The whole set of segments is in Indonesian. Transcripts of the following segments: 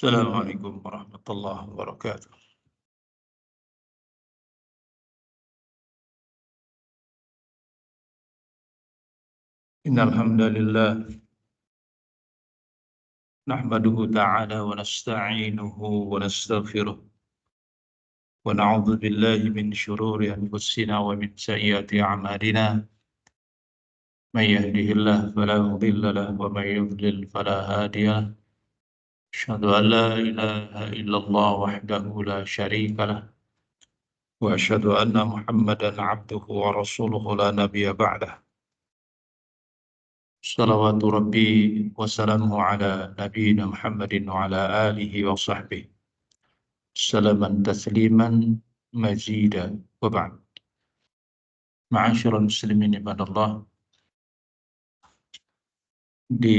Assalamualaikum warahmatullahi wabarakatuh. Innal hamdalillah nahmaduhu ta'ala wa nasta'inuhu wa nastaghfiruh wa na'udzu billahi min shururi anfusina wa min sayyiati a'malina. May yahdihillahu fala mudilla lahu wa may yudlil fala hadiya lahu. Asyhadu an la ilaha illallah wahdahu la syarika lahu wa asyhadu anna Muhammadan 'abduhu wa rasuluhu la nabiyya ba'dah. Salawatu Rabbi wa salamuhu ala nabiyyina Muhammadin wa ala alihi wa sahbihi. Salaman tasliman mazida wa ba'd. Ma'asyiral muslimin ibadallah. Di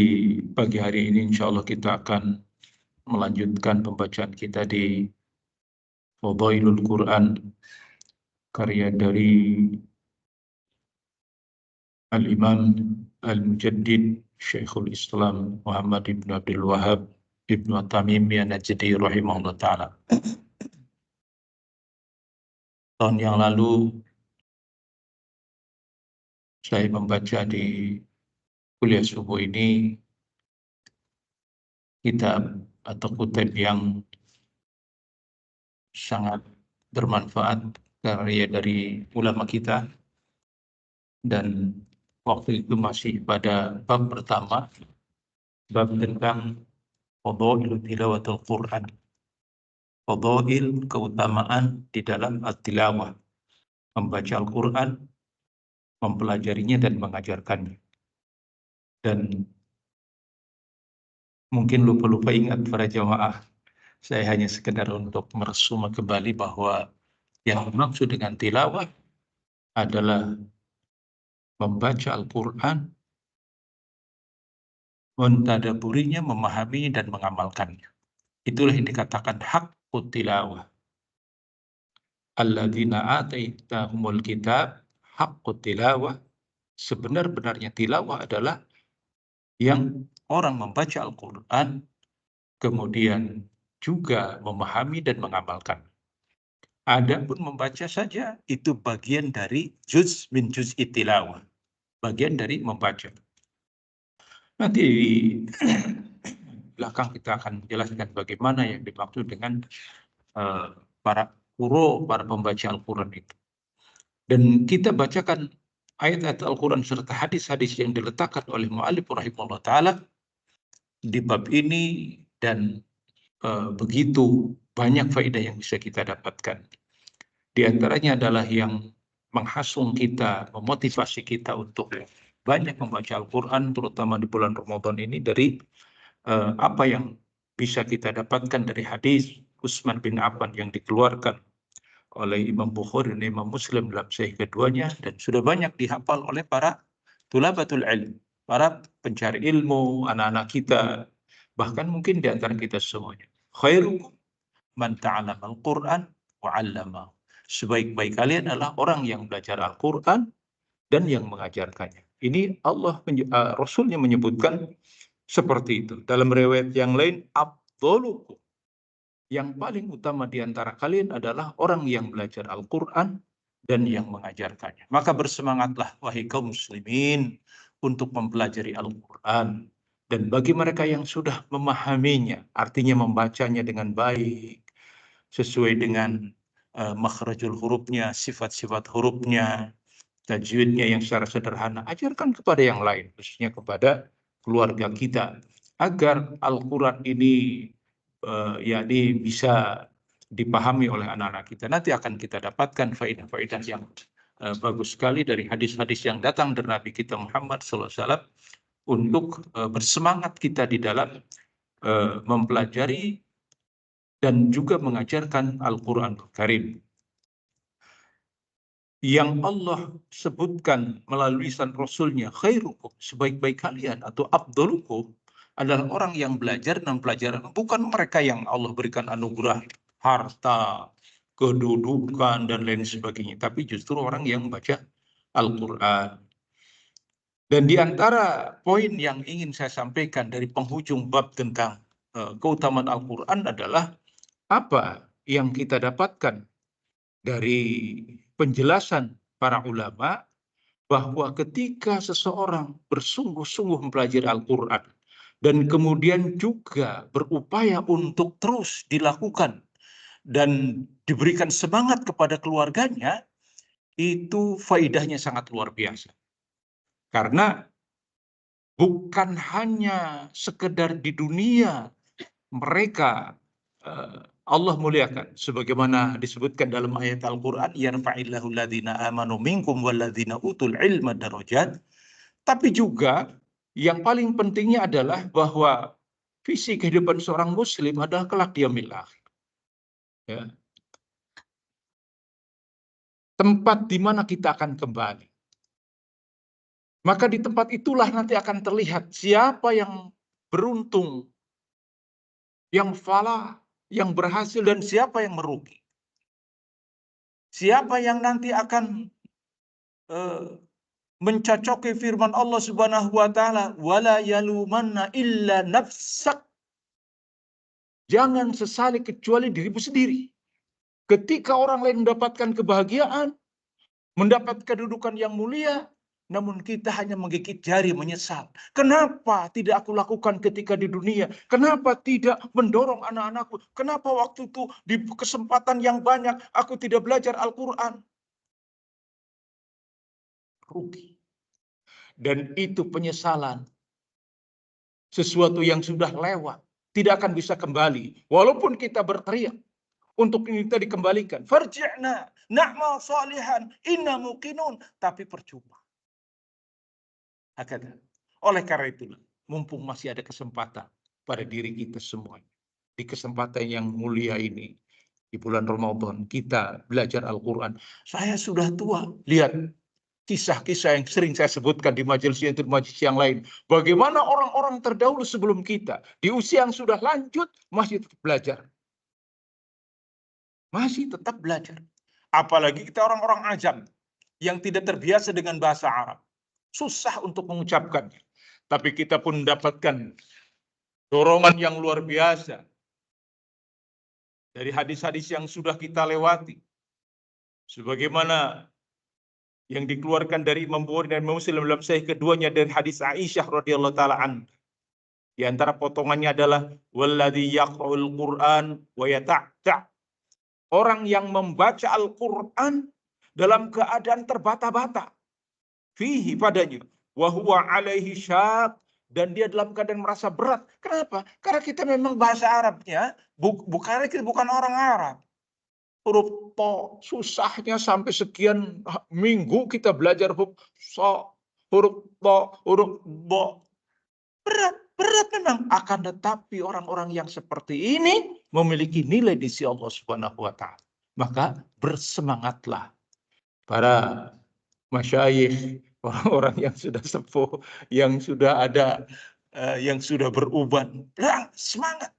pagi hari ini insyaallah kita akan melanjutkan pembacaan kita di Fadhailul Quran, karya dari Al-Imam Al-Mujaddid Syekhul Islam Muhammad ibn Abdul Wahhab ibn At-Tamimi An-Najdi rahimahullah ta'ala. Tahun yang lalu saya membaca di kuliah subuh ini kitab atau kutip yang sangat bermanfaat, karya dari ulama kita, dan waktu itu masih pada bab pertama, bab tentang fadhail tilawatul Quran, fadhail keutamaan di dalam at-tilawah, membaca Al-Quran, mempelajarinya dan mengajarkannya. Dan mungkin lupa-lupa ingat para jamaah, saya hanya sekedar untuk meresum kembali bahwa yang dimaksud dengan tilawah adalah membaca Al-Quran, mentadaburinya, memahami dan mengamalkannya. Itulah yang dikatakan haqqut tilawah. Alladzina atainahumul kitab haqqut tilawah. Sebenar-benarnya tilawah adalah yang orang membaca Al-Quran, kemudian juga memahami dan mengamalkan. Adapun membaca saja itu bagian dari juz min juz tilawah, bagian dari membaca. Nanti di belakang kita akan menjelaskan bagaimana yang dimaksud dengan para qurra, para pembaca Al-Quran itu. Dan kita bacakan ayat-ayat Al-Quran serta hadis-hadis yang diletakkan oleh mu'allif rahimahullah ta'ala di bab ini, dan begitu banyak faedah yang bisa kita dapatkan. Di antaranya adalah yang menghasung kita, memotivasi kita untuk banyak membaca Al-Quran, terutama di bulan Ramadan ini, dari apa yang bisa kita dapatkan dari hadis Utsman bin Affan yang dikeluarkan oleh Imam Bukhari dan Imam Muslim dalam sahih keduanya, dan sudah banyak dihafal oleh para thulabatul ilm, para pencari ilmu, anak-anak kita, bahkan mungkin di antara kita semuanya. Khairukum man ta'allama al-Qur'an wa 'allama. Sebaik-baik kalian adalah orang yang belajar Al-Quran dan yang mengajarkannya. Ini Rasulnya menyebutkan seperti itu. Dalam riwayat yang lain, afdhalukum, yang paling utama di antara kalian adalah orang yang belajar Al-Quran dan yang mengajarkannya. Maka bersemangatlah wahai kaum muslimin untuk mempelajari Al-Quran. Dan bagi mereka yang sudah memahaminya, artinya membacanya dengan baik, sesuai dengan makhrajul hurufnya, sifat-sifat hurufnya, tajwidnya yang secara sederhana, ajarkan kepada yang lain, khususnya kepada keluarga kita, agar Al-Quran ini yakni bisa dipahami oleh anak-anak kita. Nanti akan kita dapatkan faedah-faedah yang bagus sekali dari hadis-hadis yang datang dari Nabi kita Muhammad SAW untuk bersemangat kita di dalam mempelajari dan juga mengajarkan Al-Quran Al-Karim. Yang Allah sebutkan melalui lisan Rasulnya, khairukum, sebaik-baik kalian, atau afdalukum, adalah orang yang belajar dan pelajaran. Bukan mereka yang Allah berikan anugerah harta, kedudukan, dan lain sebagainya, tapi justru orang yang membaca Al-Quran. Dan di antara poin yang ingin saya sampaikan dari penghujung bab tentang keutamaan Al-Quran adalah apa yang kita dapatkan dari penjelasan para ulama, bahwa ketika seseorang bersungguh-sungguh mempelajari Al-Quran dan kemudian juga berupaya untuk terus dilakukan dan diberikan semangat kepada keluarganya, itu faidahnya sangat luar biasa. Karena bukan hanya sekedar di dunia mereka Allah muliakan, sebagaimana disebutkan dalam ayat Al-Quran, yarfa'illahu alladhina amanu minkum walladhina utul ilma darajat. Tapi juga yang paling pentingnya adalah bahwa visi kehidupan seorang muslim adalah kelak di yaumil akhir. Ya. Tempat di mana kita akan kembali. Maka di tempat itulah nanti akan terlihat siapa yang beruntung, yang falah, yang berhasil, dan siapa yang merugi. Siapa yang nanti akan mencocoki firman Allah Subhanahu wa taala, wala yalumanna illa nafsak. Jangan sesali kecuali dirimu sendiri. Ketika orang lain mendapatkan kebahagiaan, mendapat kedudukan yang mulia, namun kita hanya menggigit jari menyesal. Kenapa tidak aku lakukan ketika di dunia? Kenapa tidak mendorong anak-anakku? Kenapa waktu itu di kesempatan yang banyak aku tidak belajar Al-Quran? Rugi. Dan itu penyesalan. Sesuatu yang sudah lewat. Tidak akan bisa kembali. Walaupun kita berteriak untuk kita dikembalikan. Farji'na na'mal salihan inna muqinun. Tapi percuma. Oleh karena itulah, mumpung masih ada kesempatan pada diri kita semua, di kesempatan yang mulia ini, di bulan Ramadan, kita belajar Al-Quran. Saya sudah tua, lihat kisah-kisah yang sering saya sebutkan di majelis yang lain. Bagaimana orang-orang terdahulu sebelum kita, di usia yang sudah lanjut, masih tetap belajar. Masih tetap belajar. Apalagi kita orang-orang ajam, yang tidak terbiasa dengan bahasa Arab. Susah untuk mengucapkannya. Tapi kita pun mendapatkan dorongan yang luar biasa dari hadis-hadis yang sudah kita lewati. Sebagaimana yang dikeluarkan dari Imam Bukhari dan Muslim dalam sahih keduanya dari hadis Aisyah radhiyallahu taala anha. Di antara potongannya adalah walladzi yaqra'ul Qur'an wa yata'ta. Orang yang membaca Al-Qur'an dalam keadaan terbata-bata. Fihi padanya. Wa huwa alaihi syaq. Dan dia dalam keadaan merasa berat. Kenapa? Karena kita memang bahasa Arabnya bukan orang Arab. Huruf to susahnya sampai sekian minggu kita belajar huruf so, huruf to, huruf bo. Berat memang. Akan tetapi orang-orang yang seperti ini memiliki nilai di sisi Allah Subhanahu wa taala. Maka bersemangatlah para masyayikh, orang-orang yang sudah sepuh, yang sudah ada, yang sudah beruban. Semangat.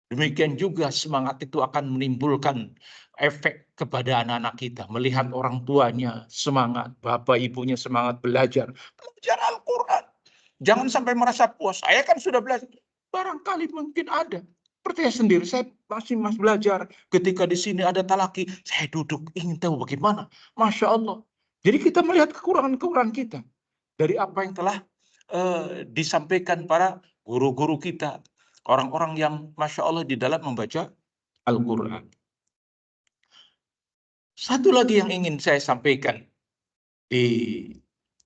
Demikian juga semangat itu akan menimbulkan efek kepada anak-anak kita. Melihat orang tuanya semangat, bapak ibunya semangat belajar. Belajar Al-Quran. Jangan sampai merasa puas. Saya kan sudah belajar. Barangkali mungkin ada. Percaya sendiri, saya masih belajar. Ketika di sini ada talaki, saya duduk ingin tahu bagaimana. Masya Allah. Jadi kita melihat kekurangan-kekurangan kita. Dari apa yang telah disampaikan para guru-guru kita. Orang-orang yang Masya Allah di dalam membaca Al-Quran. Satu lagi yang ingin saya sampaikan di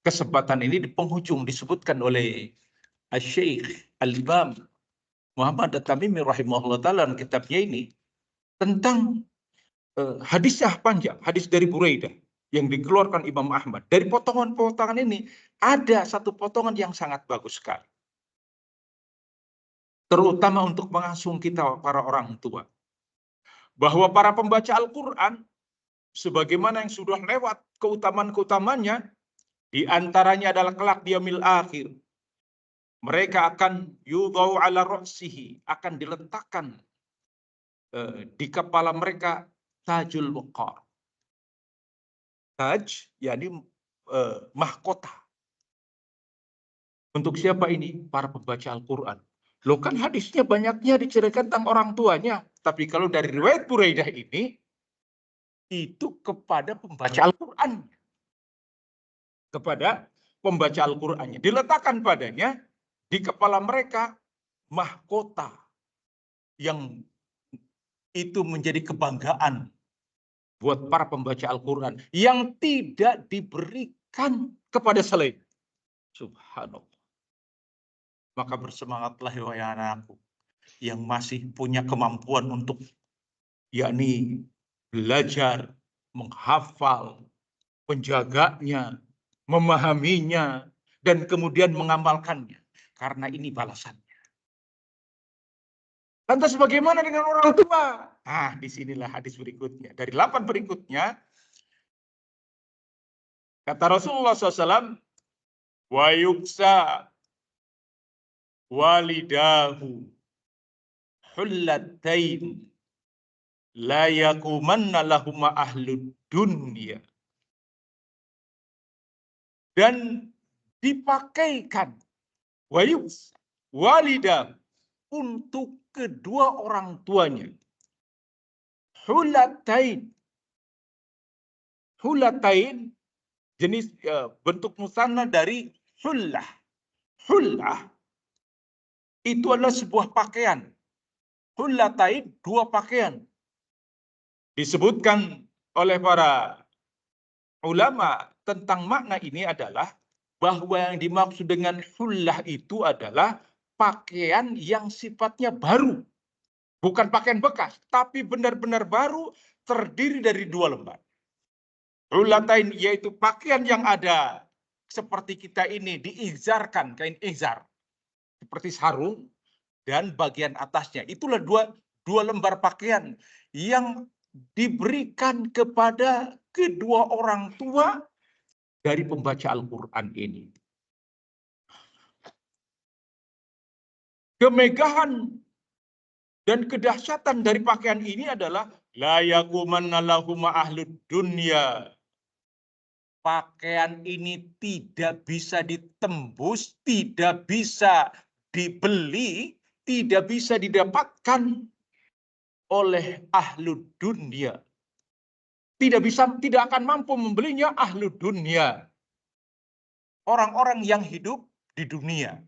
kesempatan ini, di penghujung disebutkan oleh Al-Syeikh Al-Imam Muhammad At-Tamimi rahimahullah ta'ala dalam kitabnya ini tentang hadisnya panjang, hadis dari Buraidah yang dikeluarkan Imam Ahmad. Dari potongan-potongan ini ada satu potongan yang sangat bagus sekali. Terutama untuk mengasuh kita para orang tua. Bahwa para pembaca Al-Quran, sebagaimana yang sudah lewat keutamaan-keutamanya, di antaranya adalah kelak di yaumil akhir. Mereka akan yudhau ala ra'sihi, akan diletakkan di kepala mereka tajul waqar. Taj, yakni mahkota. Untuk siapa ini? Para pembaca Al-Quran. Loh kan hadisnya banyaknya diceritakan tentang orang tuanya. Tapi kalau dari riwayat Buraidah ini, itu kepada pembaca Al-Quran. Kepada pembaca Al-Qurannya. Diletakkan padanya, di kepala mereka, mahkota. Yang itu menjadi kebanggaan buat para pembaca Al-Quran. Yang tidak diberikan kepada selain. Subhanallah. Maka bersemangatlah wahai anakku yang masih punya kemampuan untuk yakni belajar, menghafal, menjaganya, memahaminya, dan kemudian mengamalkannya. Karena ini balasannya. Lantas bagaimana dengan orang tua? Nah, disinilah hadis berikutnya. Dari 8 berikutnya, kata Rasulullah SAW, wa yuksa walidahu hullatain la yakumanna lahuma ahlud dunya. Dan dipakaikan wa yuksa walidahu untuk kedua orang tuanya. Hulatain. Hulatain jenis bentuk musanna dari hullah. Hullah itu adalah sebuah pakaian. Hulatain, dua pakaian. Disebutkan oleh para ulama tentang makna ini adalah bahwa yang dimaksud dengan hullah itu adalah pakaian yang sifatnya baru. Bukan pakaian bekas, tapi benar-benar baru, terdiri dari 2 lembar. Hulatain yaitu pakaian yang ada seperti kita ini diizarkan, kain izar. Seperti sarung dan bagian atasnya. Itulah dua lembar pakaian yang diberikan kepada kedua orang tua dari pembaca Al-Quran ini. Kemegahan dan kedahsyatan dari pakaian ini adalah la yakumanna lahuma ahlud dunya. Pakaian ini tidak bisa ditembus, tidak bisa dibeli, tidak bisa didapatkan oleh ahlud dunya. Tidak akan mampu membelinya ahlud dunya. Orang-orang yang hidup di dunia.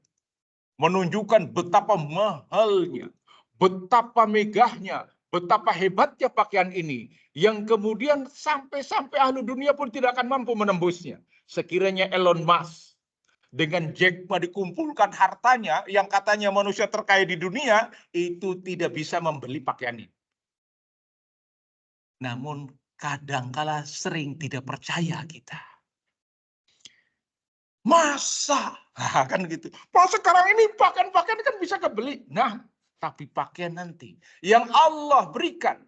Menunjukkan betapa mahalnya, betapa megahnya, betapa hebatnya pakaian ini. Yang kemudian sampai ahli dunia pun tidak akan mampu menembusnya. Sekiranya Elon Musk dengan Jack Ma dikumpulkan hartanya yang katanya manusia terkaya di dunia, itu tidak bisa membeli pakaian ini. Namun kadangkala sering tidak percaya kita. Masa? Nah, kan gitu. Masa sekarang ini pakaian-pakaian kan bisa kebeli. Nah, tapi pakaian nanti yang Allah berikan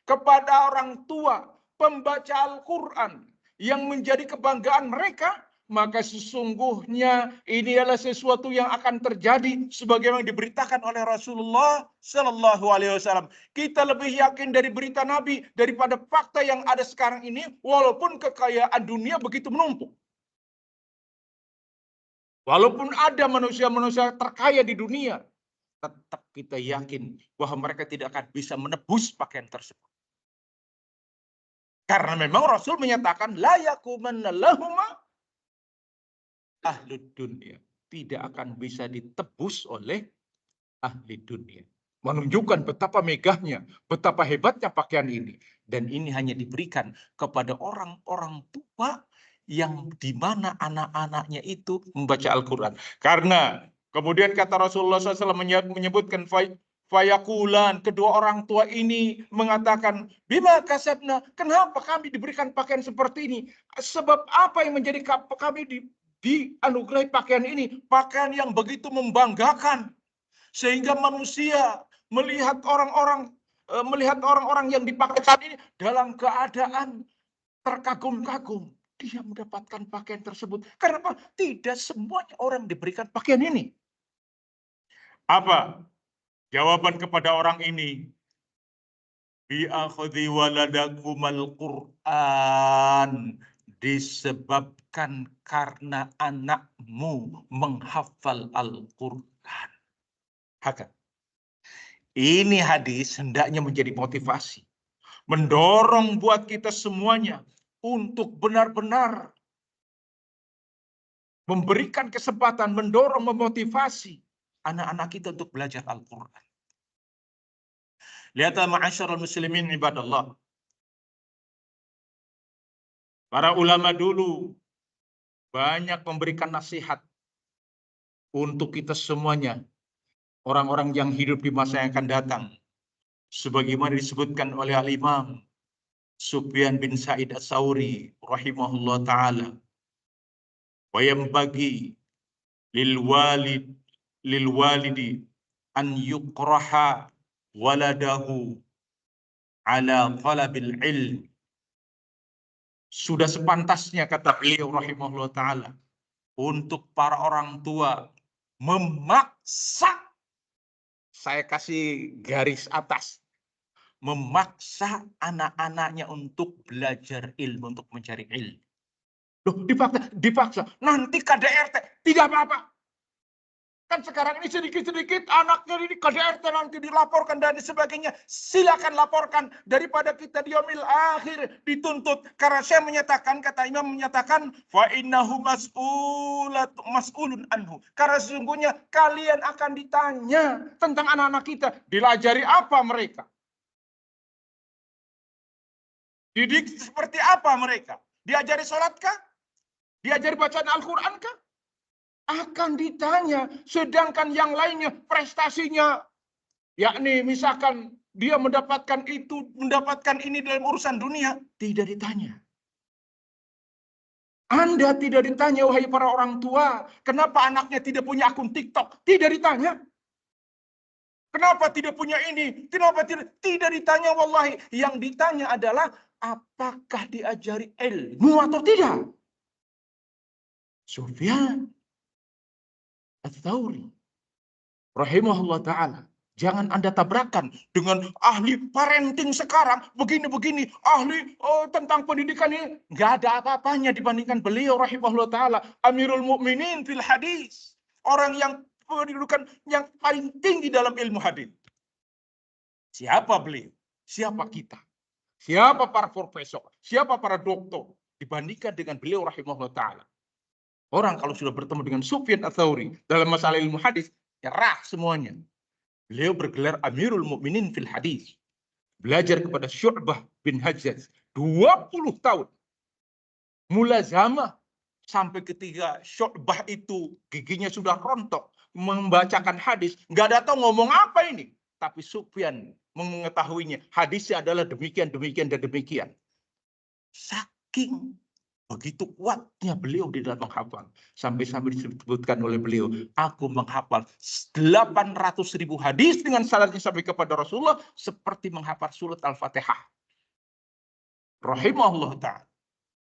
kepada orang tua pembaca Al-Quran yang menjadi kebanggaan mereka, maka sesungguhnya ini adalah sesuatu yang akan terjadi sebagaimana diberitakan oleh Rasulullah Sallallahu Alaihi Wasallam. Kita lebih yakin dari berita Nabi daripada fakta yang ada sekarang ini, walaupun kekayaan dunia begitu menumpuk. Walaupun ada manusia-manusia terkaya di dunia, tetap kita yakin bahwa mereka tidak akan bisa menebus pakaian tersebut. Karena memang Rasul menyatakan la yakumanna lahuma ahlud dunia. Tidak akan bisa ditebus oleh ahli dunia. Menunjukkan betapa megahnya, betapa hebatnya pakaian ini. Dan ini hanya diberikan kepada orang-orang tua yang dimana anak-anaknya itu membaca Al-Quran. Karena kemudian kata Rasulullah SAW menyebutkan fayakulan, kedua orang tua ini mengatakan, bima kasabna, kenapa kami diberikan pakaian seperti ini? Sebab apa yang menjadi kami dianugerahi pakaian ini? Pakaian yang begitu membanggakan. Sehingga manusia melihat orang-orang yang dipakai saat ini dalam keadaan terkagum-kagum. Dia mendapatkan pakaian tersebut. Kenapa? Tidak semuanya orang diberikan pakaian ini. Apa jawaban kepada orang ini? Bi'akhdi waladakumal Qur'an. Disebabkan karena anakmu menghafal Al-Quran. Hakada. Ini hadis hendaknya menjadi motivasi, mendorong buat kita semuanya untuk benar-benar memberikan kesempatan, mendorong, memotivasi anak-anak kita untuk belajar Al-Quran. Lihatlah ma'asyiral muslimin ibadallah. Para ulama dulu banyak memberikan nasihat untuk kita semuanya, orang-orang yang hidup di masa yang akan datang. Sebagaimana disebutkan oleh Al-Imam Sufyan bin Sa'id Ats-Tsauri rahimahullah ta'ala. Wa yanbaghi lil walidi an yukraha waladahu ala talabil ilm. Sudah sepantasnya, kata beliau rahimahullah ta'ala, untuk para orang tua memaksa, saya kasih garis atas, memaksa anak-anaknya untuk belajar ilmu, untuk mencari ilmu. Loh, dipaksa. Nanti KDRT, tidak apa-apa. Kan sekarang ini sedikit-sedikit anaknya ini KDRT nanti dilaporkan dan sebagainya. Silakan laporkan, daripada kita di yaumil akhir dituntut. Karena saya menyatakan, kata Imam menyatakan, fa innahu mas'ulun anhu. Karena sesungguhnya kalian akan ditanya tentang anak-anak kita. Dilajari apa mereka? Didik seperti apa mereka? Diajari sholatkah? Diajari bacaan Al-Quran kah? Akan ditanya. Sedangkan yang lainnya prestasinya, yakni misalkan dia mendapatkan itu, mendapatkan ini dalam urusan dunia, tidak ditanya. Anda tidak ditanya, wahai para orang tua, kenapa anaknya tidak punya akun TikTok? Tidak ditanya. Kenapa tidak punya ini? Kenapa tidak ditanya? Wallahi, yang ditanya adalah apakah diajari ilmu atau tidak? Sufyan Ats-Tsauri rahimahullah ta'ala. Jangan Anda tabrakan dengan ahli parenting sekarang, begini-begini, ahli tentang pendidikan ini. Nggak ada apa-apanya dibandingkan beliau rahimahullah ta'ala. Amirul Mukminin fil hadis. Orang yang pendudukan yang paling tinggi dalam ilmu hadis. Siapa beliau? Siapa kita? Siapa para profesor? Siapa para doktor? Dibandingkan dengan beliau rahimahullah ta'ala. Orang kalau sudah bertemu dengan Sufyan Ats-Tsauri dalam masalah ilmu hadis, nyerah semuanya. Beliau bergelar Amirul Mukminin fil hadis. Belajar kepada Syu'bah bin Hajjaj 20 tahun. Mulazamah sampai ketika Syu'bah itu giginya sudah rontok membacakan hadis, nggak ada tahu ngomong apa ini. Tapi Sufyan mengetahuinya, hadisnya adalah demikian, demikian, dan demikian. Saking begitu kuatnya beliau di dalam menghafal. Sampai-sampai disebutkan oleh beliau, aku menghafal 800.000 hadis dengan sanadnya sampai kepada Rasulullah seperti menghafal surat Al-Fatihah. Rahimahullah ta'ala.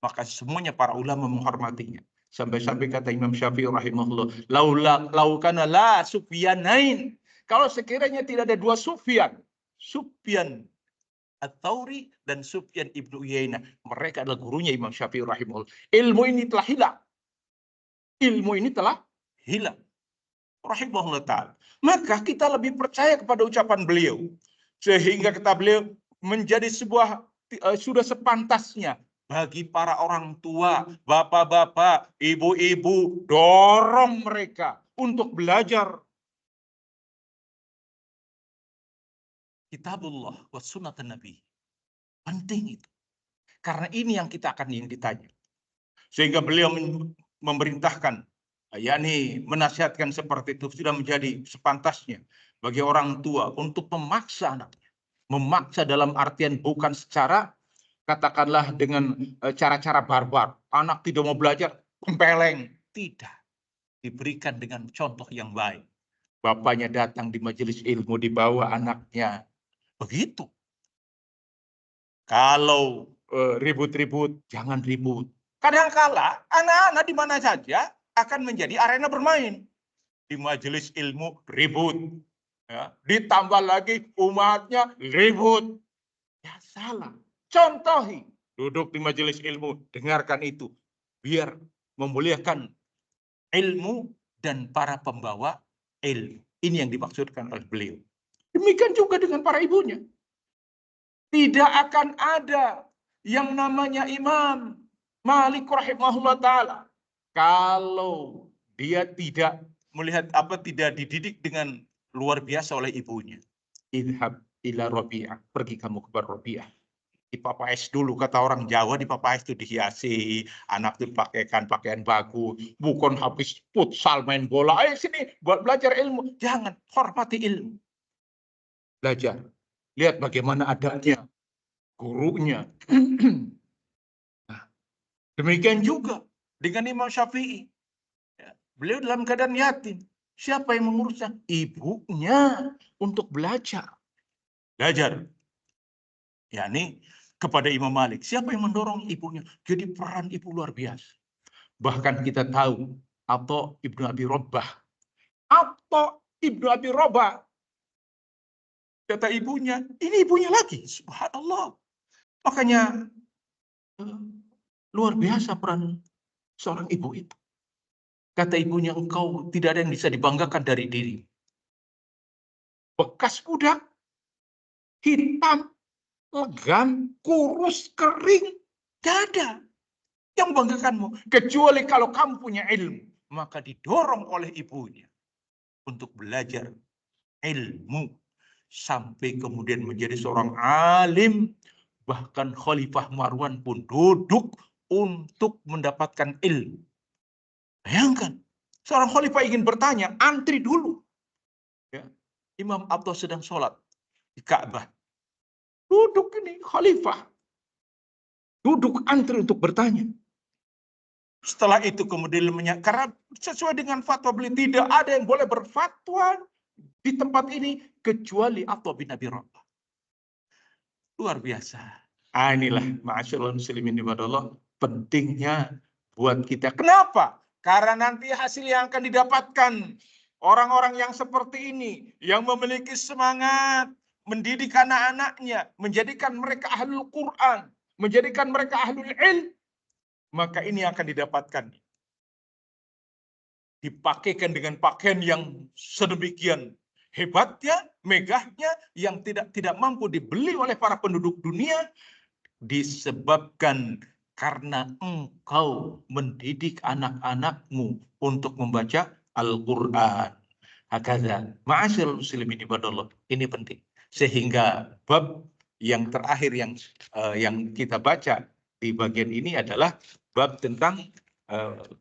Maka semuanya para ulama menghormatinya. Sampai-sampai kata Imam Syafi'i rahimahullah, laukana la Sufyanain. Kalau sekiranya tidak ada dua Sufyan, Sufyan Ats-Tsauri dan Sufyan ibnu Uyainah, mereka adalah gurunya Imam Syafi'i rahimahullah. Ilmu ini telah hilang. Ilmu ini telah hilang. Rahimahullah ta'ala. Maka kita lebih percaya kepada ucapan beliau. Sehingga kata beliau menjadi sebuah sudah sepantasnya bagi para orang tua, bapak-bapak, ibu-ibu, dorong mereka untuk belajar Kitabullah wa sunnah Nabi. Penting itu. Karena ini yang kita akan ingin ditanya. Sehingga beliau memerintahkan, yakni menasihatkan seperti itu, sudah menjadi sepantasnya bagi orang tua untuk memaksa anaknya. Memaksa dalam artian bukan secara, katakanlah dengan cara-cara barbar. Anak tidak mau belajar, tempeleng. Tidak. Diberikan dengan contoh yang baik. Bapaknya datang di majelis ilmu, dibawa anaknya. Begitu. Kalau ribut-ribut, jangan ribut. Kadangkala anak-anak di mana saja akan menjadi arena bermain. Di majelis ilmu ribut. Ya. Ditambah lagi umatnya ribut. Ya salah. Contohi. Duduk di majelis ilmu, dengarkan itu. Biar memuliakan ilmu dan para pembawa ilmu. Ini yang dimaksudkan oleh beliau. Demikian juga dengan para ibunya. Tidak akan ada yang namanya Imam Malik rahimahullah ta'ala kalau dia tidak melihat tidak dididik dengan luar biasa oleh ibunya. Idhab ila Rabi'ah. Pergi kamu kepada Rabi'ah. Dipapais dulu, kata orang Jawa, dipapais itu dihiasi, anak itu pakaikan pakaian bagus, bukan habis futsal main bola. Ayo sini buat belajar ilmu. Jangan, hormati ilmu. Belajar. Lihat bagaimana adanya gurunya. Nah, demikian juga dengan Imam Syafi'i. Beliau dalam keadaan yatim. Siapa yang mengurusnya? Ibunya untuk belajar. Belajar. Yakni kepada Imam Malik. Siapa yang mendorong ibunya? Jadi peran ibu luar biasa. Bahkan kita tahu atau Ibnu Abi Robah. Atau Ibnu Abi Robah. Kata ibunya, ini ibunya lagi. Subhanallah. Makanya luar biasa peran seorang ibu itu. Kata ibunya, engkau tidak ada yang bisa dibanggakan dari diri. Bekas budak, hitam, legam, kurus, kering, tidak ada yang membanggakanmu. Kecuali kalau kamu punya ilmu, maka didorong oleh ibunya untuk belajar ilmu sampai kemudian menjadi seorang alim. Bahkan Khalifah Marwan pun duduk untuk mendapatkan ilmu. Bayangkan, seorang khalifah ingin bertanya, antri dulu. Ya. Imam Abdul sedang sholat di Ka'bah. Duduk ini khalifah. Duduk antri untuk bertanya. Setelah itu kemudian karena sesuai dengan fatwa beliau, tidak ada yang boleh berfatwa di tempat ini kecuali Atha bin Abi Rabah. Luar biasa. Inilah ma'asyiral muslimin ibadallah, pentingnya buat kita. Kenapa? Karena nanti hasil yang akan didapatkan orang-orang yang seperti ini, yang memiliki semangat mendidik anak-anaknya, menjadikan mereka ahlul Quran, menjadikan mereka ahlul ilm, maka ini akan didapatkan. Dipakaikan dengan pakaian yang sedemikian hebatnya, megahnya, yang tidak mampu dibeli oleh para penduduk dunia, disebabkan karena engkau mendidik anak-anakmu untuk membaca Al-Quran. Hakadha, ma'asyiral muslimin ibadallah, ini penting. Sehingga bab yang terakhir yang kita baca di bagian ini adalah bab tentang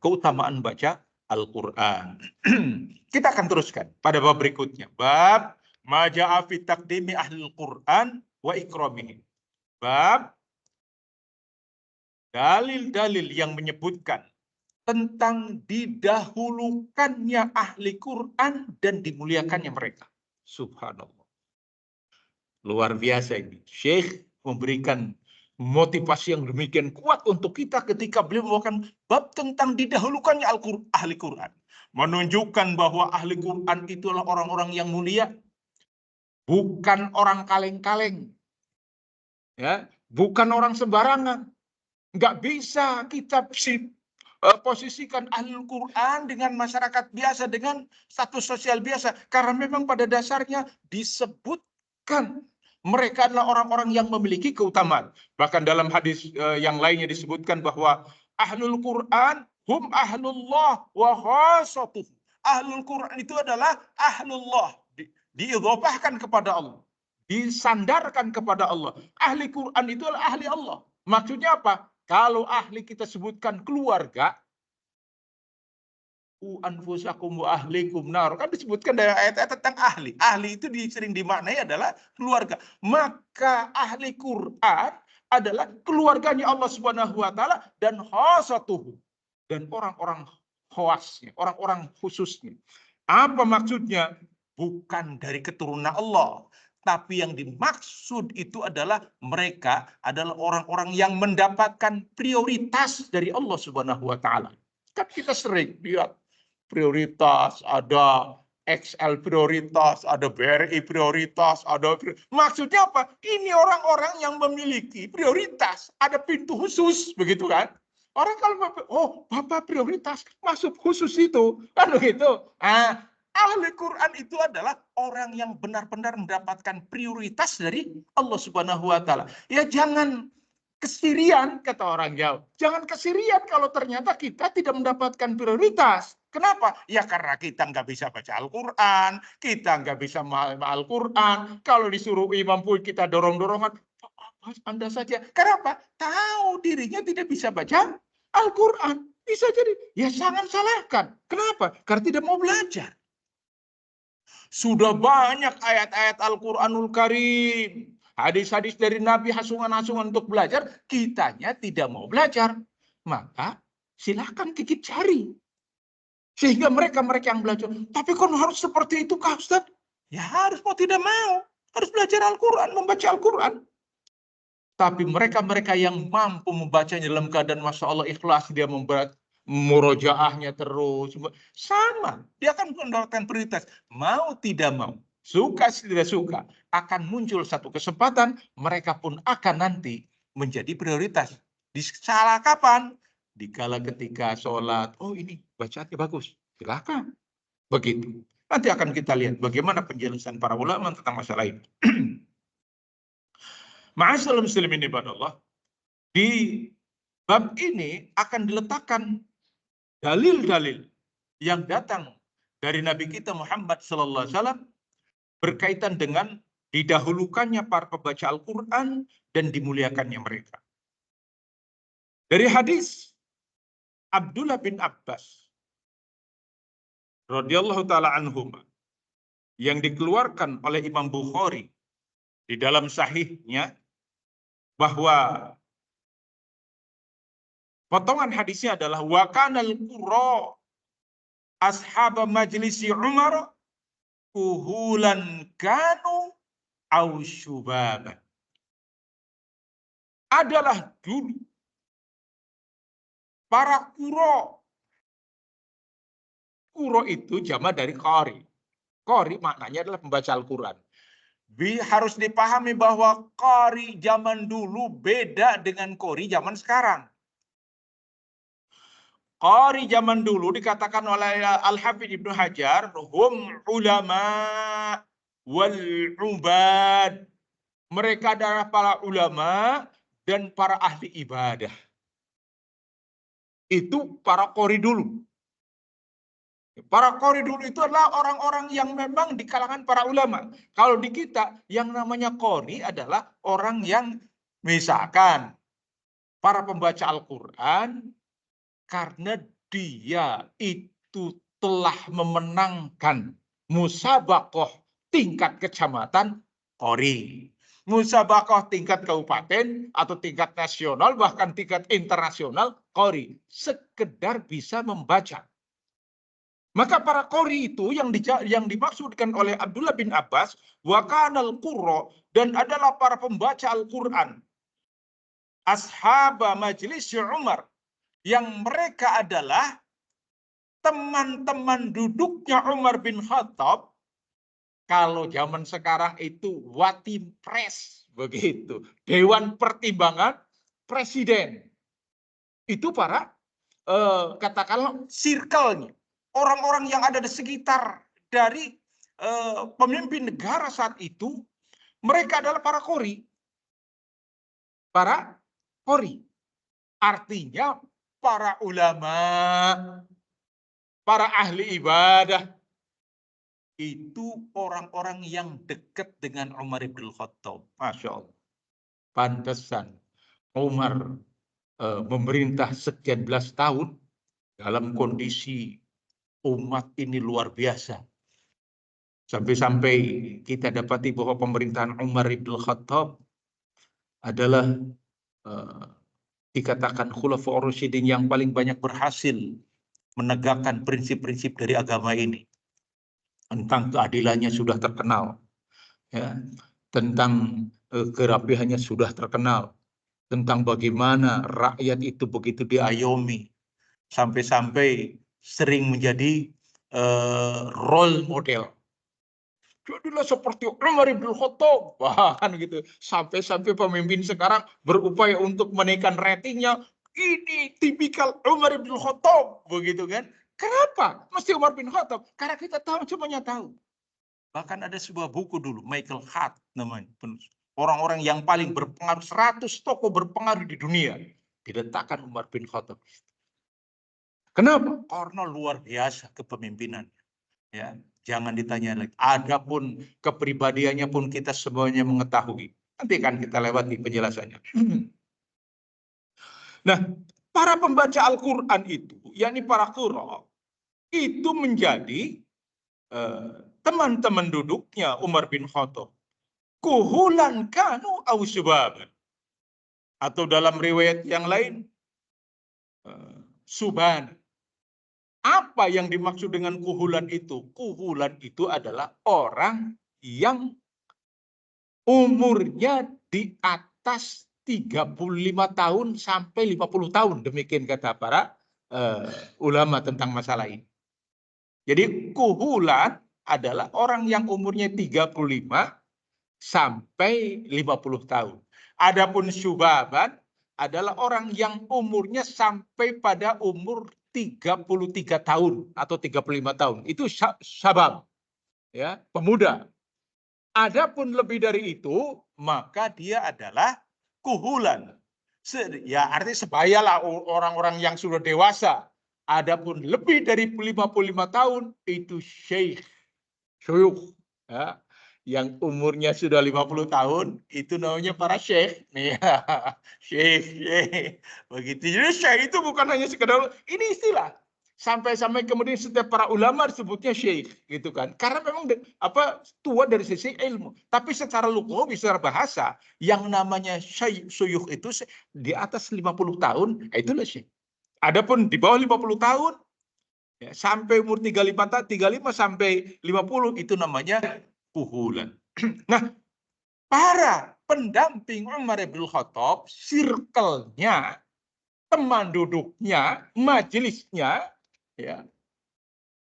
keutamaan baca Al-Quran. Kita akan teruskan pada bab berikutnya. Bab maja'a fi taqdimi ahlul Quran wa ikramihim. Bab dalil-dalil yang menyebutkan tentang didahulukannya ahli Quran dan dimuliakannya mereka. Subhanallah. Luar biasa ini. Syekh memberikan motivasi yang demikian kuat untuk kita ketika beliau membawakan bab tentang didahulukannya ahli Quran. Menunjukkan bahwa ahli Quran itulah orang-orang yang mulia. Bukan orang kaleng-kaleng. Ya, bukan orang sembarangan. Nggak bisa kita posisikan ahli Quran dengan masyarakat biasa, dengan status sosial biasa. Karena memang pada dasarnya disebutkan mereka adalah orang-orang yang memiliki keutamaan. Bahkan dalam hadis yang lainnya disebutkan bahwa ahlul Quran hum ahlullah wa khasatuh. Ahlul Quran itu adalah ahlullah. Diidhofahkan kepada Allah. Disandarkan kepada Allah. Ahli Quran itu adalah ahli Allah. Maksudnya apa? Kalau ahli kita sebutkan keluarga, anfusakum wa ahlikum nar, kan disebutkan dari ayat-ayat tentang ahli. Ahli itu sering dimaknai adalah keluarga. Maka ahli Quran adalah keluarganya Allah Subhanahu wa taala dan khasatuhu, dan orang-orang khasnya, orang-orang khususnya. Apa maksudnya? Bukan dari keturunan Allah. Tapi yang dimaksud itu adalah mereka adalah orang-orang yang mendapatkan prioritas dari Allah Subhanahu wa taala. Kan kita sering lihat prioritas, ada XL prioritas, ada BRI prioritas, maksudnya apa? Ini orang-orang yang memiliki prioritas, ada pintu khusus, begitu kan? Orang kalau Bapak prioritas masuk khusus itu, kan begitu. Ahli Quran itu adalah orang yang benar-benar mendapatkan prioritas dari Allah Subhanahu wa taala. Ya jangan kesirian, kata orang Jawa. Jangan kesirian kalau ternyata kita tidak mendapatkan prioritas. Kenapa? Ya karena kita nggak bisa baca Al-Quran, kita nggak bisa memahami Al-Quran. Kalau disuruh imam pun kita dorong-dorongan, Anda saja. Kenapa? Tahu dirinya tidak bisa baca Al-Quran. Bisa jadi, ya jangan salahkan. Kenapa? Karena tidak mau belajar. Sudah banyak ayat-ayat Al-Quranul Karim, hadis-hadis dari Nabi, hasungan-hasungan untuk belajar, kitanya tidak mau belajar. Maka silahkan gigit jari. Sehingga mereka-mereka yang belajar, tapi kok harus seperti itu Kak Ustaz? Ya harus, mau tidak mau. Harus belajar Al-Quran, membaca Al-Quran. Tapi mereka-mereka yang mampu membacanya dalam keadaan Masya Allah ikhlas, dia membuat murojaahnya terus. Sama, dia akan mendapatkan prioritas. Mau tidak mau, suka tidak suka, akan muncul satu kesempatan, mereka pun akan nanti menjadi prioritas. Di salah kapan? Dikala ketika sholat, oh ini bacaannya bagus, silakan. Begitu. Nanti akan kita lihat bagaimana penjelasan para ulama tentang masalah ini. Ma'asyiral muslimin ibadallah, di bab ini akan diletakkan dalil-dalil yang datang dari Nabi kita Muhammad sallallahu alaihi wasallam berkaitan dengan didahulukannya para pembaca Al-Quran dan dimuliakannya mereka. Dari hadis Abdullah bin Abbas radhiyallahu taala anhuma yang dikeluarkan oleh Imam Bukhari di dalam sahihnya, bahwa potongan hadisnya adalah wa kanal qura ashab majlisi Umar kuhulan kanu au syubaban. Adalah dulu para kuro. Kuro itu jamak dari qari. Qari maknanya adalah pembaca Al-Quran. Harus dipahami bahwa qari zaman dulu beda dengan qari zaman sekarang. Qari zaman dulu dikatakan oleh Al-Hafidz Ibnu Hajar, hum ulama wal ubad. Mereka adalah para ulama dan para ahli ibadah. Itu para qari dulu. Para qari dulu itu adalah orang-orang yang memang di kalangan para ulama. Kalau di kita, yang namanya qari adalah orang yang misalkan para pembaca Al-Quran, karena dia itu telah memenangkan musabaqah tingkat kecamatan, qari. Musabaqah tingkat kabupaten atau tingkat nasional, bahkan tingkat internasional, qari. Sekedar bisa membaca. Maka para qari itu yang dimaksudkan oleh Abdullah bin Abbas, wa kanal qurra, dan adalah para pembaca Al-Quran, ashaba majlis Umar, yang mereka adalah teman-teman duduknya Umar bin Khattab. Kalau zaman sekarang itu Watim Pres, begitu. Dewan Pertimbangan Presiden. Itu para katakanlah circle-nya. Orang-orang yang ada di sekitar dari pemimpin negara saat itu, mereka adalah para qari. Para qari. Artinya para ulama, para ahli ibadah, itu orang-orang yang dekat dengan Umar bin Khattab. Masya Allah. Pantesan Umar memerintah sekian belas tahun dalam kondisi umat ini luar biasa. Sampai-sampai kita dapati bahwa pemerintahan Umar bin Khattab adalah dikatakan khulafaur rasyidin yang paling banyak berhasil menegakkan prinsip-prinsip dari agama ini. Tentang keadilannya sudah terkenal, ya. Tentang kerapihannya sudah terkenal, tentang bagaimana rakyat itu begitu diayomi, sampai-sampai sering menjadi role model. Jadilah seperti Umar bin Khattab, bahkan gitu. Sampai-sampai pemimpin sekarang berupaya untuk menaikkan ratingnya. Ini tipikal Umar bin Khattab, begitu kan? Kenapa? Mesti Umar bin Khattab. Karena kita tahu, semuanya tahu. Bahkan ada sebuah buku dulu, Michael Hart namanya. Orang-orang yang paling berpengaruh, 100 tokoh berpengaruh di dunia. Diletakkan Umar bin Khattab. Kenapa? Karena luar biasa kepemimpinan. Ya, jangan ditanya lagi. Adapun kepribadiannya pun kita semuanya mengetahui. Nanti kan kita lewati penjelasannya. Nah, para pembaca Al-Quran itu, yakni para qurra, itu menjadi teman-teman duduknya Umar bin Khattab. Kuhulan kanu au syubaban. Atau dalam riwayat yang lain, suban. Apa yang dimaksud dengan kuhulan itu? Kuhulan itu adalah orang yang umurnya di atas 35 tahun sampai 50 tahun. Demikian kata para ulama tentang masalah ini. Jadi kuhulan adalah orang yang umurnya 35 sampai 50 tahun. Adapun syubaban adalah orang yang umurnya sampai pada umur 33 tahun atau 35 tahun. Itu syabab, ya, pemuda. Adapun lebih dari itu, maka dia adalah kuhulan. Ya, artinya sebayalah orang-orang yang sudah dewasa. Adapun lebih dari 55 tahun, itu syekh, syuyukh, ya, yang umurnya sudah 50 tahun, itu namanya para syekh. Syekh. Begitu. Jadi syekh itu bukan hanya sekedar, ini istilah. Sampai-sampai kemudian setiap para ulama disebutnya syekh, gitu kan. Karena memang tua dari sisi ilmu. Tapi secara lughawi, secara bahasa, yang namanya syuyukh itu di atas 50 tahun, itulah syekh. Adapun di bawah 50 tahun, ya, sampai umur 35 sampai 50, itu namanya kuhulan. Nah, para pendamping Umar bin Khattab, circle-nya, teman duduknya, majelisnya, ya,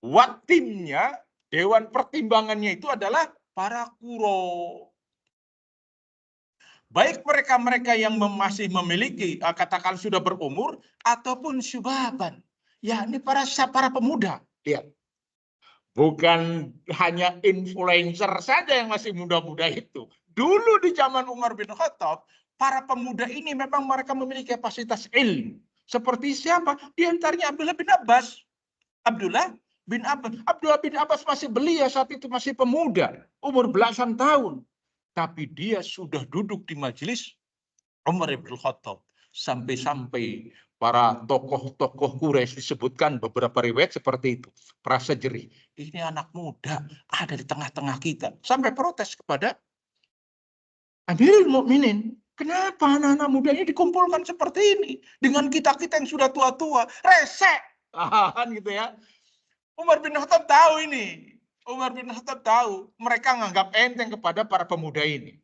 watimnya, dewan pertimbangannya itu adalah para kuro. Baik mereka-mereka yang masih memiliki, katakan sudah berumur, ataupun syubaban. Ya, ini para pemuda. Lihat. Bukan hanya influencer saja yang masih muda-muda itu. Dulu di zaman Umar bin Khattab, para pemuda ini memang mereka memiliki kapasitas ilmu. Seperti siapa? Di antaranya Abdullah bin Abbas. Abdullah bin Abbas masih belia saat itu, masih pemuda. Umur belasan tahun. Tapi dia sudah duduk di majelis Umar bin Khattab. Sampai-sampai para tokoh-tokoh Quraisy disebutkan beberapa riwayat seperti itu. Merasa jerih. Ini anak muda ada di tengah-tengah kita. Sampai protes kepada Amirul Mukminin. Kenapa anak-anak muda ini dikumpulkan seperti ini? Dengan kita-kita yang sudah tua-tua. Resek. Gitu ya. Umar bin Khattab tahu ini. Umar bin Khattab tahu. Mereka menganggap enteng kepada para pemuda ini.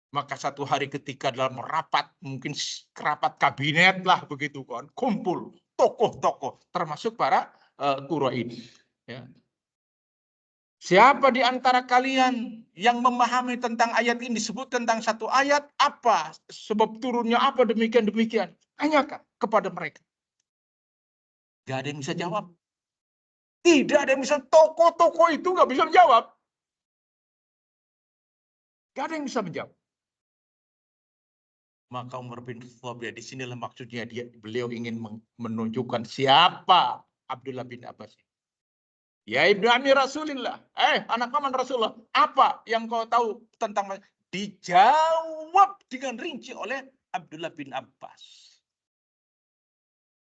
Maka satu hari ketika dalam rapat, mungkin rapat kabinet lah begitu kan, kumpul tokoh-tokoh termasuk para qurra ini. Ya. Siapa di antara kalian yang memahami tentang ayat ini, disebut tentang satu ayat, apa sebab turunnya, apa demikian-demikian, tanyakan kepada mereka. Gak ada yang bisa jawab. Tidak ada yang bisa, tokoh-tokoh itu gak bisa menjawab. Gak ada yang bisa menjawab. Maka Umar bin Khattab, ya, di sinilah maksudnya beliau ingin menunjukkan siapa Abdullah bin Abbas. Ya ibnu ammi Rasulillah. Anak paman Rasulullah. Apa yang kau tahu tentang? Dijawab dengan rinci oleh Abdullah bin Abbas.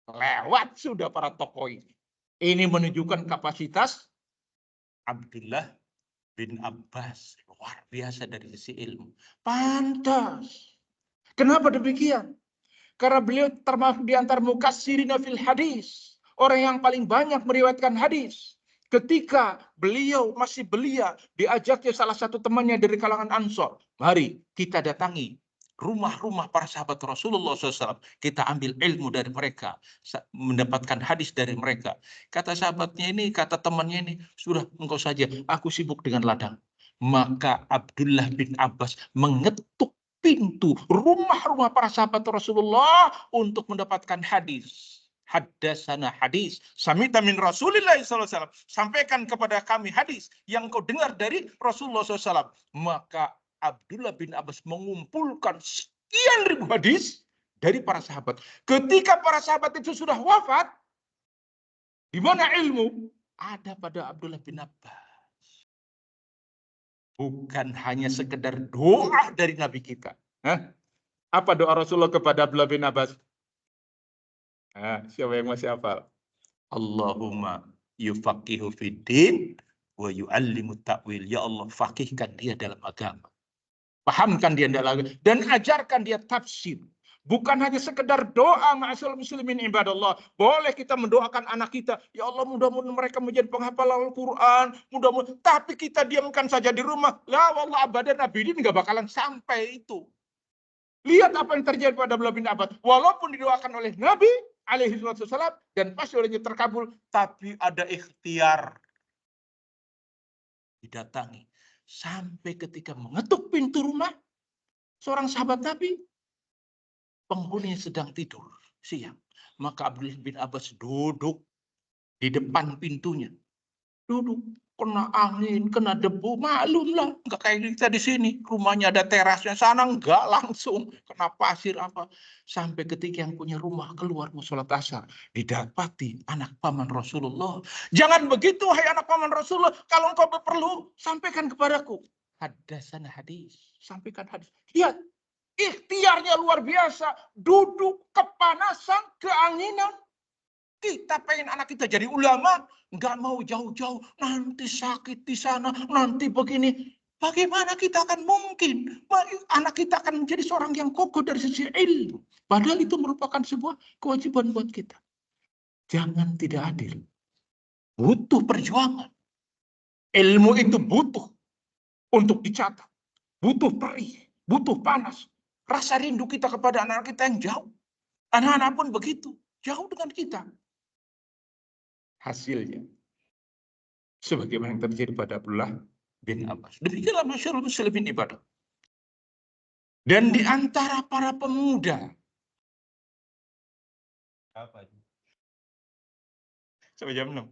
Lewat sudah para tokoh ini. Ini menunjukkan kapasitas Abdullah bin Abbas. Luar biasa dari sisi ilmu. Pantas. Kenapa demikian? Karena beliau termasuk di antara mukatsirina fil hadis. Orang yang paling banyak meriwayatkan hadis. Ketika beliau masih belia, diajaknya salah satu temannya dari kalangan Ansor. Mari kita datangi rumah-rumah para sahabat Rasulullah SAW. Kita ambil ilmu dari mereka. Mendapatkan hadis dari mereka. Kata sahabatnya ini, kata temannya ini, sudah engkau saja, aku sibuk dengan ladang. Maka Abdullah bin Abbas mengetuk pintu rumah-rumah para sahabat Rasulullah untuk mendapatkan hadis. Haddasana hadis. Samita min Rasulillah SAW. Sampaikan kepada kami hadis yang kau dengar dari Rasulullah SAW. Maka Abdullah bin Abbas mengumpulkan sekian ribu hadis dari para sahabat. Ketika para sahabat itu sudah wafat, di mana ilmu? Ada pada Abdullah bin Abbas. Bukan hanya sekedar doa dari Nabi kita. Apa doa Rasulullah kepada Abdullah bin Abbas? Siapa yang masih hafal? Allahumma yufaqihu fiddin wa yu'allimu ta'wil. Ya Allah, faqihkan dia dalam agama. Pahamkan dia dalam agama. Dan ajarkan dia tafsir. Bukan hanya sekedar doa, ma'asyal muslimin ibadallah. Boleh kita mendoakan anak kita. Ya Allah, mudah-mudahan mereka menjadi penghafal Al-Quran. Mudah-mudahan. Tapi kita diamkan saja di rumah. La wallah abadan abidin nggak bakalan sampai itu. Lihat apa yang terjadi pada Abdullah bin Abbas. Walaupun didoakan oleh Nabi alaihi wasallam dan pasti olehnya terkabul, tapi ada ikhtiar. Didatangi sampai ketika mengetuk pintu rumah seorang sahabat Nabi, penghuninya sedang tidur siang. Maka Abdullah bin Abbas duduk di depan pintunya. Duduk, kena angin, kena debu, maklum lah. Enggak kayak kita di sini. Rumahnya ada terasnya, sana enggak langsung. Kena pasir apa. Sampai ketika yang punya rumah keluar mau sholat asar. Didapati anak paman Rasulullah. Jangan begitu, hai anak paman Rasulullah. Kalau engkau perlu, sampaikan kepadaku. Haddasana hadis. Sampaikan hadis. Lihat, ikhtiarnya luar biasa. Duduk, kepanasan, keanginan. Kita pengen anak kita jadi ulama, nggak mau jauh-jauh, nanti sakit di sana, nanti begini. Bagaimana kita akan mungkin anak kita akan menjadi seorang yang kokoh dari sisi ilmu? Padahal itu merupakan sebuah kewajiban buat kita. Jangan tidak adil. Butuh perjuangan. Ilmu itu butuh untuk dicatat. Butuh perih, butuh panas. Rasa rindu kita kepada anak kita yang jauh. Anak-anak pun begitu, jauh dengan kita. Hasilnya sebagaimana yang terjadi pada Abdullah bin Abbas. Demikianlah masyarakat muslimin ibadah. Dan di antara para pemuda sampai jam 6.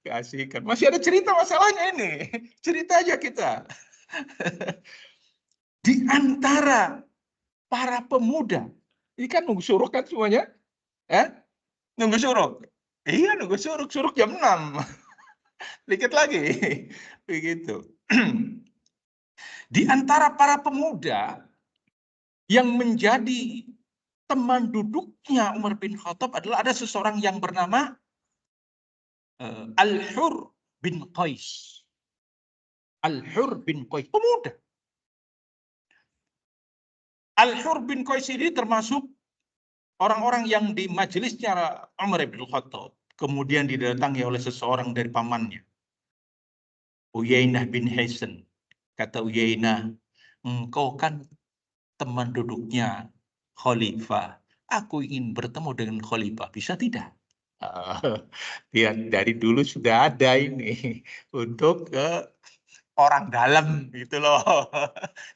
Keasikan. Masih ada cerita masalahnya ini. Cerita aja kita. Di antara para pemuda. Ini kan nunggu suruh kan semuanya? Nunggu suruh. Iya, nunggu suruh. Suruh jam 6. Dikit lagi. Begitu. Di antara para pemuda yang menjadi teman duduknya Umar bin Khattab adalah ada seseorang yang bernama Al-Hur bin Qais. Al-Hur bin Qais, pemuda. Al-Hur bin Qais ini termasuk orang-orang yang di majelisnya Umar bin Khattab. Kemudian didatangi oleh seseorang dari pamannya. Uyainah bin Hisan. Kata Uyainah, engkau kan teman duduknya khalifah. Aku ingin bertemu dengan khalifah. Bisa tidak? Ya, dari dulu sudah ada ini. Untuk ke orang dalam gitu loh.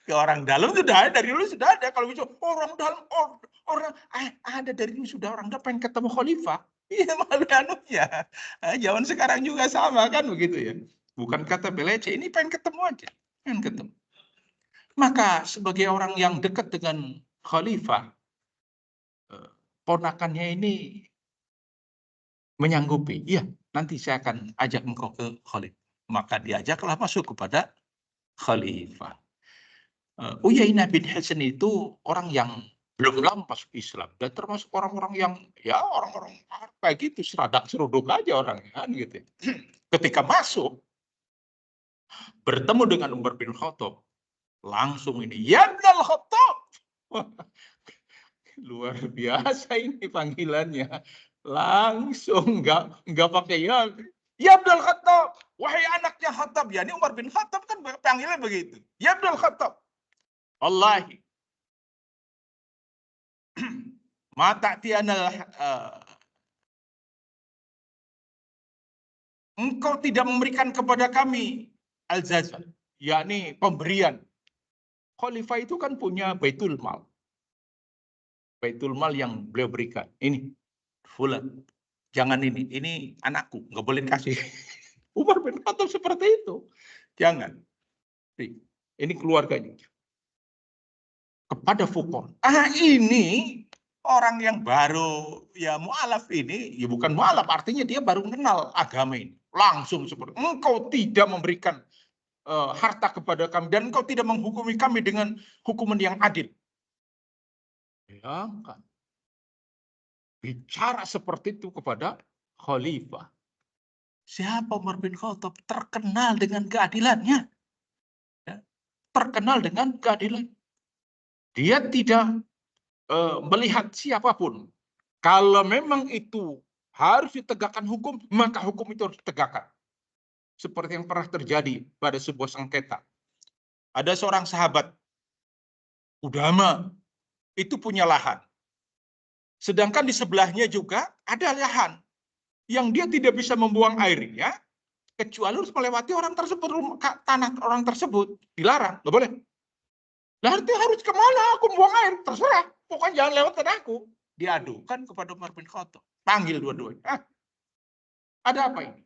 Ke orang dalam sudah ada. Dari dulu sudah ada. Kalau bisa orang dalam, orang ada dari dulu sudah orang dalam pengen ketemu khalifah. Iya, malu anunya. Zaman sekarang juga sama kan begitu ya. Bukan kata belece, ini pengen ketemu aja. Pengen ketemu. Maka sebagai orang yang dekat dengan khalifah, ponakannya ini menyanggupi. Iya, nanti saya akan ajak engkau ke khalifah. Maka diajaklah masuk kepada khalifah. Uyainah bin Hisan itu orang yang belum lama masuk Islam dan termasuk orang-orang yang ya orang-orang kayak gitu seradak seruduk aja orangnya kan gitu. Ketika masuk bertemu dengan Umar bin Khattab, langsung ini ya Ibnul Khattab. Luar biasa ini panggilannya. Langsung enggak pakai ya Ibnul Khattab, wahai anaknya Khattab. Ya ini Umar bin Khattab kan panggilnya begitu. Ya Ibnul Khattab. Wallahi mata tiana engkau tidak memberikan kepada kami al-jazal, yakni pemberian. Khalifah itu kan punya Baitul Mal. Baitul Mal yang beliau berikan. Ini Fulan, jangan ini anakku, nggak boleh kasih. Umar bin Khattab seperti itu. Jangan. Ini keluarganya. Kepada Fukor. Ini orang yang baru, ya mu'alaf ini, ya bukan mu'alaf, artinya dia baru mengenal agama ini. Langsung seperti, engkau tidak memberikan harta kepada kami, dan engkau tidak menghukumi kami dengan hukuman yang adil. Bayangkan. Bicara seperti itu kepada khalifah. Siapa Umar bin Khattab? Terkenal dengan keadilannya. Ya, terkenal dengan keadilan. Dia tidak melihat siapapun. Kalau memang itu harus ditegakkan hukum, maka hukum itu harus ditegakkan. Seperti yang pernah terjadi pada sebuah sengketa. Ada seorang sahabat, Udama, itu punya lahan. Sedangkan di sebelahnya juga ada lahan yang dia tidak bisa membuang airnya, kecuali harus melewati orang tersebut, tanah orang tersebut. Dilarang, nggak boleh. Nanti harus kemana aku buang air? Terserah, pokoknya jangan lewat tanahku. Diadukan kepada Umar bin Khattab. Panggil dua-duanya. Ada apa ini?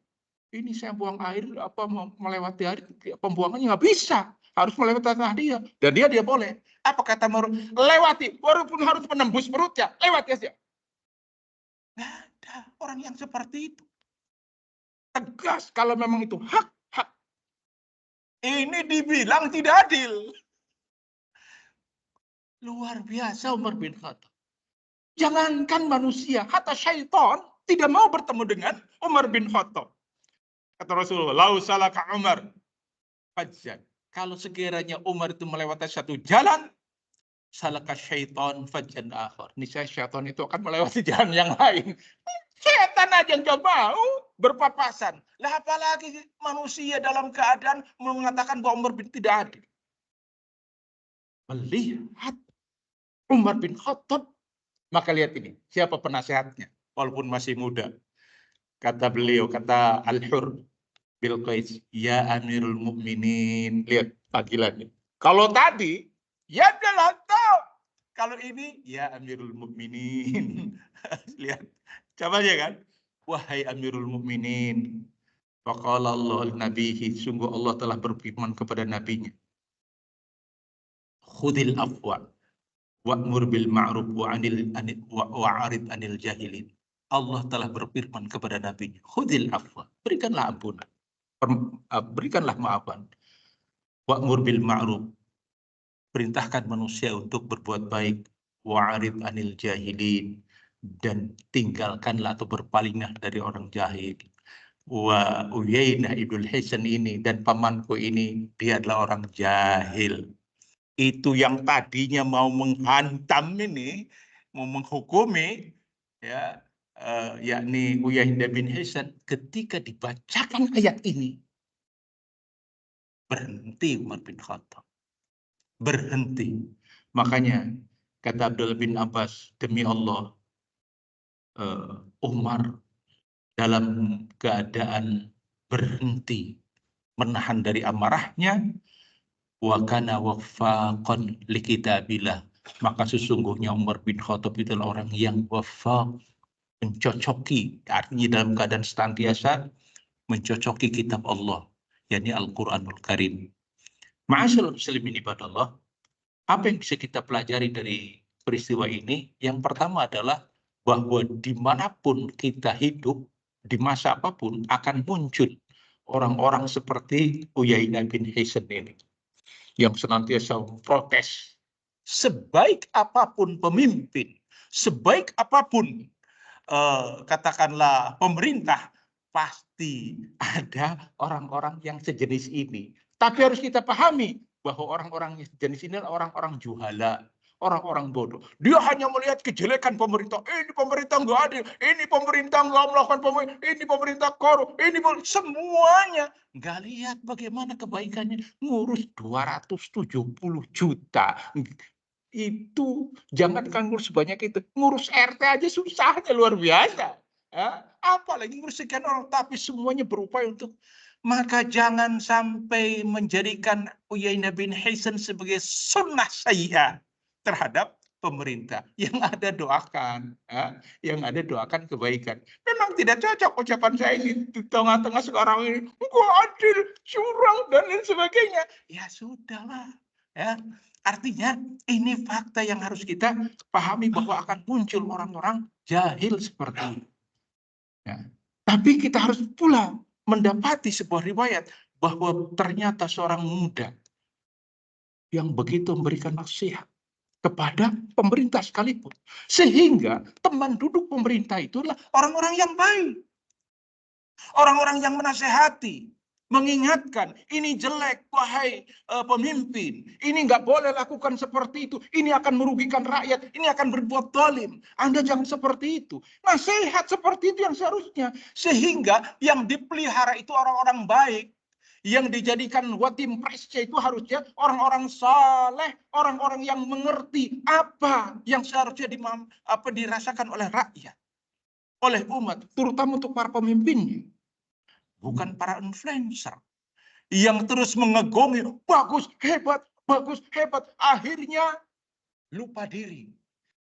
Ini saya buang air, apa melewati air, pembuangannya nggak bisa. Harus melewati tanah dia. Dan dia boleh. Apa kata Umar? Lewati, walaupun harus menembus perutnya. Lewati aja. Nggak ada orang yang seperti itu. Tegas kalau memang itu hak. Ini dibilang tidak adil. Luar biasa Umar bin Khattab. Jangankan manusia, hatta syaitan tidak mau bertemu dengan Umar bin Khattab. Kata Rasulullah, lau salaka Umar fajjan. Kalau sekiranya Umar itu melewati satu jalan, salaka syaitan fajjan akhar. Niscaya syaitan itu akan melewati jalan yang lain. Setan aja yang mau berpapasan. Lah apalagi manusia dalam keadaan mengatakan bahwa Umar bin tidak adil. Melihat Umar bin Khattab, maka lihat ini, siapa penasehatnya, walaupun masih muda. Kata beliau, kata Al-Hur bil Qais, ya Amirul Mukminin. Lihat panggilannya. Kalau tadi, ya adalah tahu. Kalau ini, ya Amirul Mukminin. Lihat, coba aja kan. Wahai Amirul Mukminin. Faqala Allah nabihi, sungguh Allah telah berfirman kepada nabinya. Khudil afwa. Wa'mur bil ma'ruf wa'arid anil jahilin. Allah telah berfirman kepada nabinya, khudil afwa, berikanlah ampunan, berikanlah maafan. Wa'mur bil ma'ruf, perintahkan manusia untuk berbuat baik. Wa'arid anil jahilin, dan tinggalkanlah atau berpalinglah dari orang jahil. Wa Uyainah ibnul Hisan ini dan pamanku ini, dia adalah orang jahil. Itu yang tadinya mau menghantam ini, mau menghukumi, ya, yakni Uyainah bin Hisan, ketika dibacakan ayat ini, berhenti Umar bin Khattab. Berhenti. Makanya kata Abdullah bin Abbas, demi Allah, Umar dalam keadaan berhenti, menahan dari amarahnya, wa kana wafaqan li kitabillah, maka sesungguhnya Umar bin Khattab itu adalah orang yang wafaq, mencocoki, artinya dalam keadaan senantiasa mencocoki kitab Allah, yakni Al-Qur'anul Karim. Ma'asyiral muslimin ibadallah, apa yang bisa kita pelajari dari peristiwa ini? Yang pertama adalah bahwa dimanapun kita hidup, di masa apapun akan muncul orang-orang seperti Uyainah bin Hisan ini, yang senantiasa protes. Sebaik apapun pemimpin, sebaik apapun katakanlah pemerintah, pasti ada orang-orang yang sejenis ini. Tapi harus kita pahami bahwa orang-orang sejenis ini adalah orang-orang juhala, orang-orang bodoh. Dia hanya melihat kejelekan pemerintah. Ini pemerintah nggak adil, ini pemerintah nggak melakukan pemerintah, ini pemerintah korup, ini semuanya. Nggak lihat bagaimana kebaikannya. Ngurus 270 juta. Itu jangankan ngurus sebanyak itu, ngurus RT aja susahnya luar biasa. Apalagi ngurus sekian orang, tapi semuanya berupaya untuk. Maka jangan sampai menjadikan Uyainah bin Hisan sebagai sunnah saya terhadap pemerintah. Yang ada doakan, ya. Yang ada doakan kebaikan. Memang tidak cocok ucapan saya ini di tengah-tengah sekarang ini. Enggak adil, curang dan lain sebagainya. Ya sudahlah, ya. Artinya ini fakta yang harus kita pahami bahwa akan muncul orang-orang jahil seperti ini. Ya. Tapi kita harus pula mendapati sebuah riwayat bahwa ternyata seorang muda yang begitu memberikan nasihat kepada pemerintah sekalipun. Sehingga teman duduk pemerintah itu adalah orang-orang yang baik. Orang-orang yang menasehati, mengingatkan, ini jelek, wahai pemimpin. Ini nggak boleh lakukan seperti itu. Ini akan merugikan rakyat. Ini akan berbuat zalim. Anda jangan seperti itu. Nasihat seperti itu yang seharusnya. Sehingga yang dipelihara itu orang-orang baik. Yang dijadikan watim presnya itu harusnya orang-orang saleh, orang-orang yang mengerti apa yang seharusnya dirasakan oleh rakyat, oleh umat, terutama untuk para pemimpinnya. Bukan para influencer yang terus mengegongi, bagus, hebat, bagus, hebat. Akhirnya lupa diri.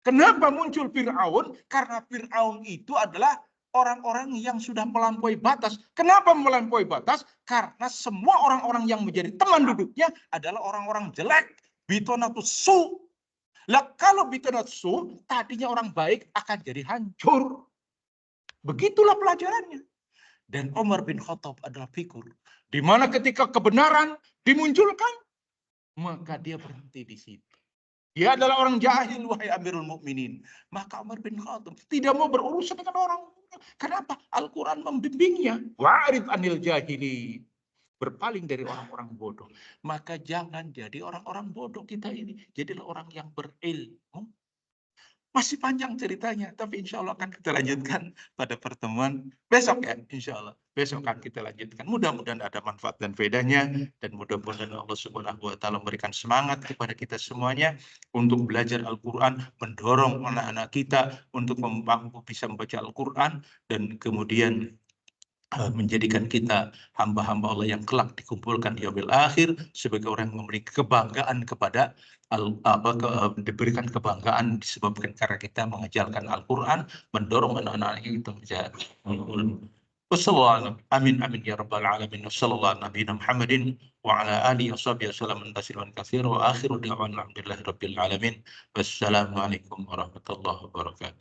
Kenapa muncul Fir'aun? Karena Fir'aun itu adalah orang-orang yang sudah melampaui batas. Kenapa melampaui batas? Karena semua orang-orang yang menjadi teman duduknya adalah orang-orang jelek. Bitonatus su. Lah kalau bitonatus su, tadinya orang baik akan jadi hancur. Begitulah pelajarannya. Dan Umar bin Khattab adalah figur di mana ketika kebenaran dimunculkan, maka dia berhenti di situ. Dia adalah orang jahil, wahai Amirul Mukminin. Maka Umar bin Khattab tidak mau berurusan dengan orang. Kenapa? Al-Quran membimbingnya. Wa'rid anil jahili. Berpaling dari orang-orang bodoh. Maka jangan jadi orang-orang bodoh kita ini. Jadilah orang yang berilmu. Masih panjang ceritanya, tapi insya Allah akan kita lanjutkan pada pertemuan besok ya, insya Allah. Besok akan kita lanjutkan. Mudah-mudahan ada manfaat dan faedahnya, dan mudah-mudahan Allah Subhanahu wa Ta'ala memberikan semangat kepada kita semuanya untuk belajar Al-Quran, mendorong anak-anak kita untuk bisa membaca Al-Quran, dan kemudian menjadikan kita hamba-hamba Allah yang kelak dikumpulkan di yaumil akhir sebagai orang yang memiliki kebanggaan kepada diberikan kebanggaan disebabkan karena kita mengajarkan Al-Quran, mendorong anak-anak kita menjadi Wassalamualaikum. Amin amin ya rabbal alamin. Wassallallahu nabiyina Muhammadin wa ala alihi washabihi wasallam tasliman katsiran wa akhiru da'wana alhamdulillahi rabbil alamin. Wassalamualaikum warahmatullahi wabarakatuh.